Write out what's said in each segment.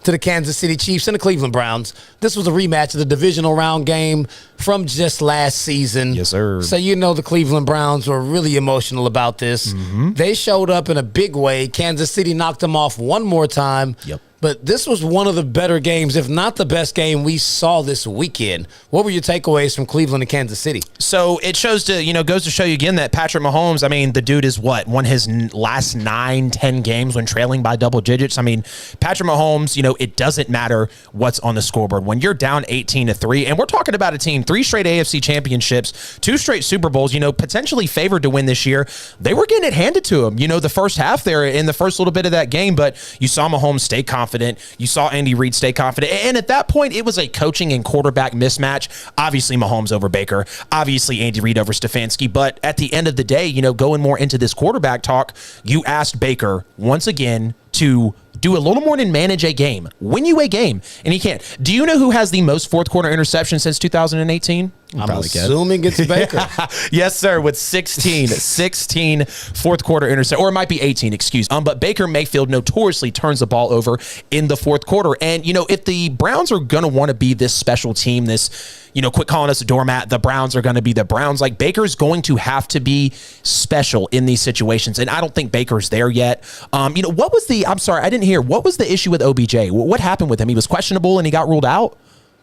to the Kansas City Chiefs and the Cleveland Browns. This was a rematch of the divisional round game from just last season. Yes, sir. So the Cleveland Browns were really emotional about this. They showed up in a big way. Kansas City knocked them off one more time. Yep. But this was one of the better games, if not the best game we saw this weekend. What were your takeaways from Cleveland and Kansas City? So it shows goes to show you again that Patrick Mahomes, I mean, the dude is won his last 9-10 games when trailing by double digits. I mean, Patrick Mahomes, it doesn't matter what's on the scoreboard. When you're down 18-3, and we're talking about a team, 3 straight AFC championships, 2 straight Super Bowls, potentially favored to win this year. They were getting it handed to them, the first half there in the first little bit of that game, but you saw Mahomes stay confident. You saw Andy Reid stay confident. And at that point, it was a coaching and quarterback mismatch. Obviously, Mahomes over Baker. Obviously, Andy Reid over Stefanski. But at the end of the day, going more into this quarterback talk, you asked Baker once again to do a little more than manage a game, win you a game, and he can't. Do you know who has the most fourth quarter interceptions since 2018? I'm assuming it's Baker. Yes, sir, with 16 fourth quarter interceptions, or it might be 18, excuse. But Baker Mayfield notoriously turns the ball over in the fourth quarter. And, if the Browns are going to want to be this special team, this, quit calling us a doormat, the Browns are going to be the Browns, like Baker's going to have to be special in these situations. And I don't think Baker's there yet. What was I'm sorry, I didn't hear. What was the issue with OBJ? What happened with him? He was questionable and he got ruled out?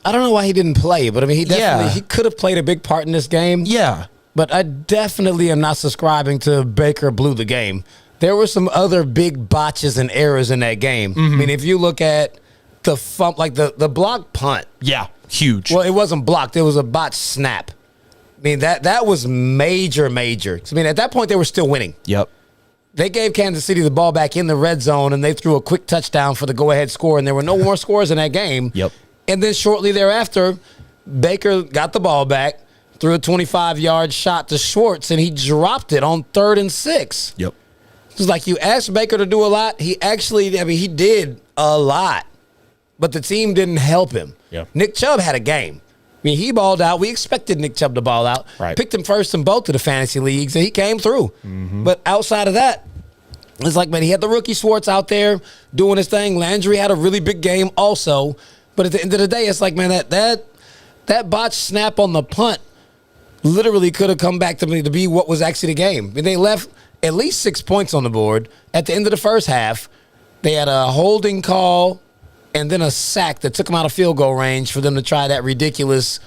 I don't know why he didn't play, but I mean, he could have played a big part in this game. Yeah. But I definitely am not subscribing to Baker blew the game. There were some other big botches and errors in that game. I mean, if you look at the block punt. Yeah, huge. Well, it wasn't blocked. It was a botched snap. I mean, that was major. I mean, at that point, they were still winning. Yep. They gave Kansas City the ball back in the red zone, and they threw a quick touchdown for the go-ahead score, and there were no more scores in that game. Yep. And then shortly thereafter, Baker got the ball back, threw a 25-yard shot to Schwartz, and he dropped it on 3rd and 6. Yep. It's like you asked Baker to do a lot. He did a lot, but the team didn't help him. Yep. Nick Chubb had a game. I mean, he balled out. We expected Nick Chubb to ball out. Right. Picked him first in both of the fantasy leagues, and he came through. But outside of that, it's like, man, he had the rookie Schwartz out there doing his thing. Landry had a really big game also. But at the end of the day, it's like, man, that botched snap on the punt literally could have come back to be what was actually the game. And they left at least 6 points on the board. At the end of the first half, they had a holding call and then a sack that took them out of field goal range for them to try that ridiculous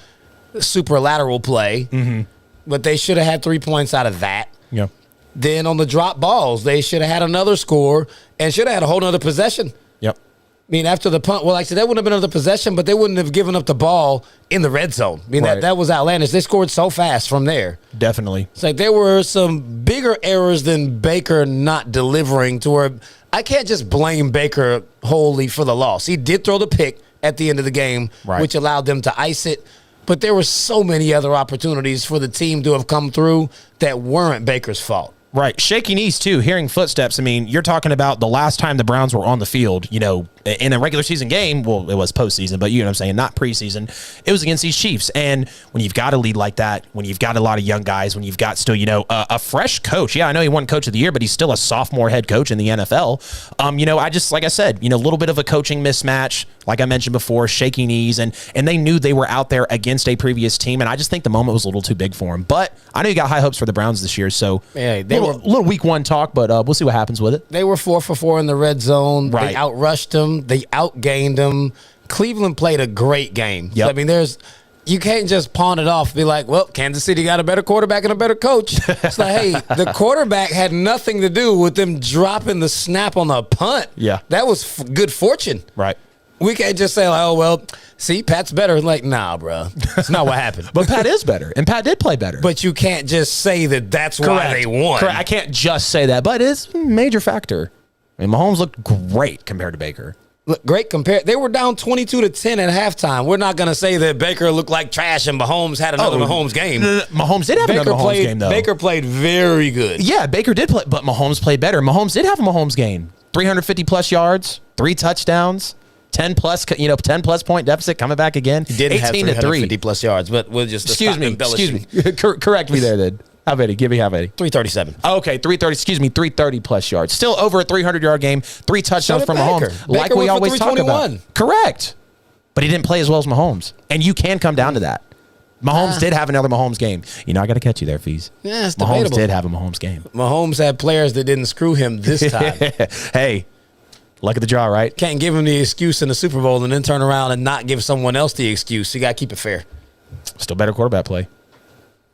super lateral play. But they should have had 3 points out of that. Yeah. Then on the drop balls, they should have had another score and should have had a whole other possession. Yep. I mean, after the punt, well, actually, that wouldn't have been another possession, but they wouldn't have given up the ball in the red zone. I mean, right. that was outlandish. They scored so fast from there. Definitely. It's like there were some bigger errors than Baker not delivering to where I can't just blame Baker wholly for the loss. He did throw the pick at the end of the game, right, which allowed them to ice it. But there were so many other opportunities for the team to have come through that weren't Baker's fault. Right. Shaky knees, too. Hearing footsteps. I mean, you're talking about the last time the Browns were on the field, in a regular season game. Well, it was postseason, but you know what I'm saying? Not preseason. It was against these Chiefs. And when you've got a lead like that, when you've got a lot of young guys, when you've got still, a fresh coach. Yeah, I know he won Coach of the Year, but he's still a sophomore head coach in the NFL. I just, like I said, a little bit of a coaching mismatch. Like I mentioned before, shaky knees. And they knew they were out there against a previous team. And I just think the moment was a little too big for him. But I know you got high hopes for the Browns this year. So yeah, a little week one talk, but we'll see what happens with it. They were 4 for 4 in the red zone. Right. They outrushed them. They outgained them. Cleveland played a great game. Yep. So, I mean, you can't just pawn it off and be like, well, Kansas City got a better quarterback and a better coach. It's like, hey, the quarterback had nothing to do with them dropping the snap on the punt. Yeah. That was good fortune. Right. We can't just say, like, oh, well, see, Pat's better. Like, nah, bro. That's not what happened. But Pat is better, and Pat did play better. But you can't just say that that's why they won. Correct. I can't just say that, but it's a major factor. I mean, Mahomes looked great compared to Baker. Look, great compared. They were down 22-10 at halftime. We're not going to say that Baker looked like trash and Mahomes had another Mahomes game. Mahomes did have another Mahomes game, though. Baker played very good. Yeah, Baker did play, but Mahomes played better. Mahomes did have a Mahomes game. 350-plus yards, 3 touchdowns. 10-plus point deficit coming back again. He didn't have 350-plus yards, but we'll just excuse me. Correct me there, then. How many? Give me how many? 337. Okay, 330. Excuse me, 330 plus yards. Still over a 300-yard game. 3 touchdowns from Mahomes, like we always talk about. Correct, but he didn't play as well as Mahomes, and you can come down to that. Mahomes did have another Mahomes game. You know, I got to catch you there, Fees. Yeah, it's Mahomes debatable. did have a Mahomes game. Mahomes had players that didn't screw him this time. Hey, luck of the draw, right? Can't give him the excuse in the Super Bowl and then turn around and not give someone else the excuse. You got to keep it fair. Still better quarterback play.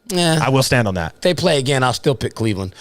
Yeah, I will stand on that. if they play again, I'll still pick Cleveland.